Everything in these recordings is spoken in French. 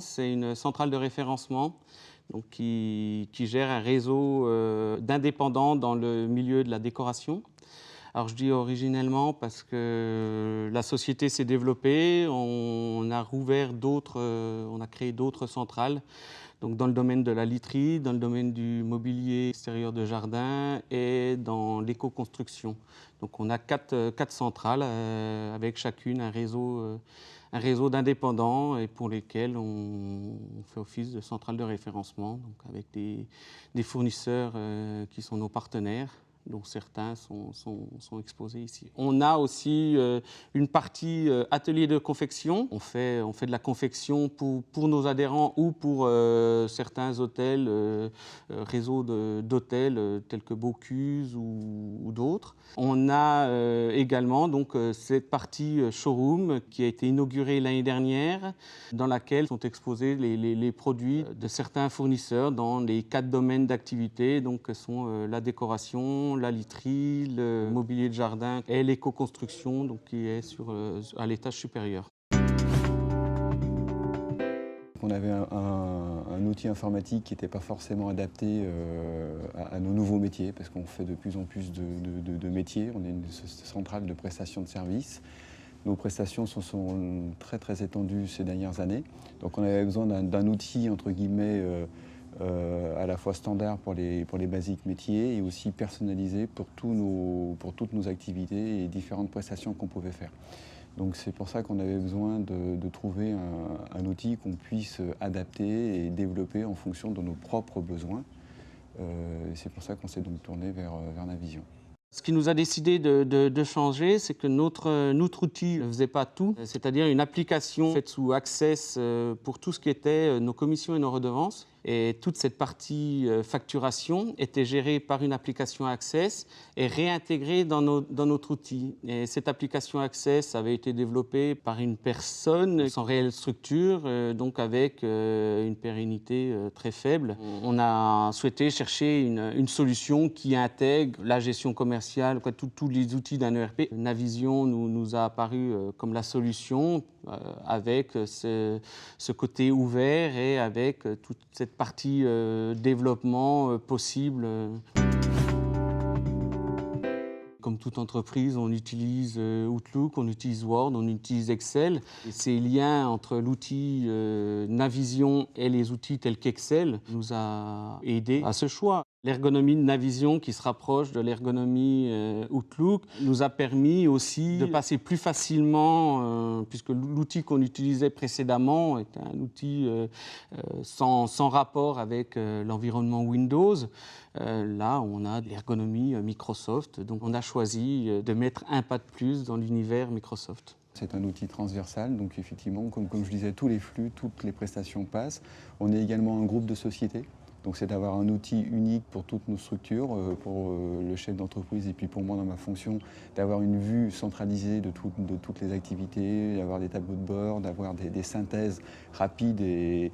c'est une centrale de référencement donc qui gère un réseau d'indépendants dans le milieu de la décoration. Alors je dis originellement parce que la société s'est développée, on a rouvert d'autres, on a créé d'autres centrales, donc dans le domaine de la literie, dans le domaine du mobilier extérieur de jardin et dans l'éco-construction. Donc on a quatre centrales avec chacune un réseau d'indépendants et pour lesquels on fait office de centrale de référencement, donc avec des fournisseurs qui sont nos partenaires, dont certains sont exposés ici. On a aussi une partie atelier de confection. On fait de la confection pour nos adhérents ou pour certains hôtels, réseaux d'hôtels tels que Bocuse ou d'autres. On a également donc, cette partie showroom qui a été inaugurée l'année dernière, dans laquelle sont exposés les produits de certains fournisseurs dans les 4 domaines d'activité, donc que sont la décoration, la literie, le mobilier de jardin et l'éco-construction, donc qui est à l'étage supérieur. On avait un outil informatique qui n'était pas forcément adapté à nos nouveaux métiers, parce qu'on fait de plus en plus de métiers. On est une centrale de prestation de services. Nos prestations sont très étendues ces dernières années. Donc on avait besoin d'un outil, entre guillemets, à la fois standard pour les basiques métiers et aussi personnalisé pour toutes nos activités et différentes prestations qu'on pouvait faire. Donc c'est pour ça qu'on avait besoin de trouver un outil qu'on puisse adapter et développer en fonction de nos propres besoins. C'est pour ça qu'on s'est donc tourné vers Navision. Ce qui nous a décidé de changer, c'est que notre outil ne faisait pas tout, c'est-à-dire une application faite sous Access pour tout ce qui était nos commissions et nos redevances. Et toute cette partie facturation était gérée par une application Access et réintégrée dans notre outil. Et cette application Access avait été développée par une personne sans réelle structure, donc avec une pérennité très faible. On a souhaité chercher une solution qui intègre la gestion commerciale, tous les outils d'un ERP. Navision nous a apparu comme la solution avec ce côté ouvert et avec toute cette partie développement possible. Comme toute entreprise, on utilise Outlook, on utilise Word, on utilise Excel. Et ces liens entre l'outil Navision et les outils tels qu'Excel nous a aidés à ce choix. L'ergonomie de Navision, qui se rapproche de l'ergonomie Outlook, nous a permis aussi de passer plus facilement, puisque l'outil qu'on utilisait précédemment était un outil sans rapport avec l'environnement Windows. Là, on a de l'ergonomie Microsoft, donc on a choisi de mettre un pas de plus dans l'univers Microsoft. C'est un outil transversal, donc effectivement, comme je disais, tous les flux, toutes les prestations passent. On est également un groupe de sociétés. Donc c'est d'avoir un outil unique pour toutes nos structures, pour le chef d'entreprise et puis pour moi dans ma fonction, d'avoir une vue centralisée de toutes les activités, d'avoir des tableaux de bord, d'avoir des synthèses rapides et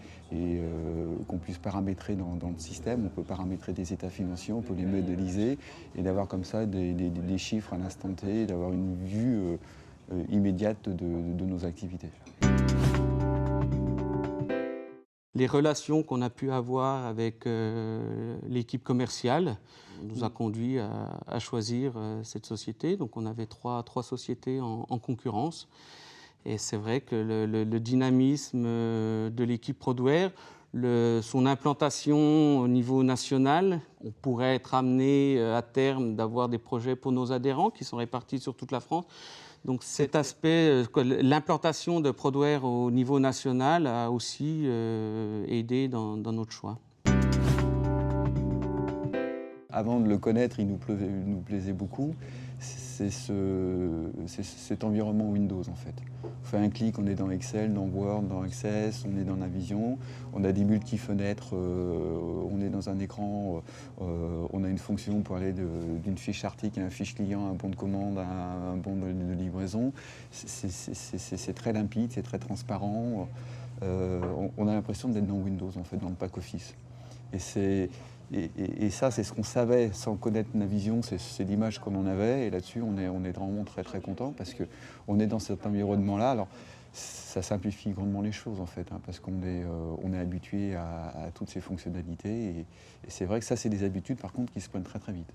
qu'on puisse paramétrer dans le système. On peut paramétrer des états financiers, on peut les modéliser et d'avoir comme ça des chiffres à l'instant T, d'avoir une vue immédiate de nos activités. Les relations qu'on a pu avoir avec l'équipe commerciale nous a conduit à choisir cette société. Donc on avait trois sociétés en concurrence. Et c'est vrai que le dynamisme de l'équipe Prodware, son implantation au niveau national, on pourrait être amené à terme d'avoir des projets pour nos adhérents qui sont répartis sur toute la France. Donc cet aspect, l'implantation de Prodware au niveau national a aussi aidé dans notre choix. Avant de le connaître, il nous plaisait beaucoup. C'est cet environnement Windows en fait. On fait un clic, on est dans Excel, dans Word, dans Access, on est dans Navision, on a des multi-fenêtres, on est dans un écran, on a une fonction pour aller d'une fiche article à une fiche client, un bon de commande, à un bon de livraison. C'est très limpide, c'est très transparent. On a l'impression d'être dans Windows en fait, dans le pack Office. Et ça, c'est ce qu'on savait sans connaître Navision, c'est l'image qu'on en avait. Et là-dessus, on est vraiment très content parce qu'on est dans cet environnement-là. Alors, ça simplifie grandement les choses en fait, hein, parce qu'on est habitué à toutes ces fonctionnalités et c'est vrai que ça c'est des habitudes par contre qui se prennent très très vite.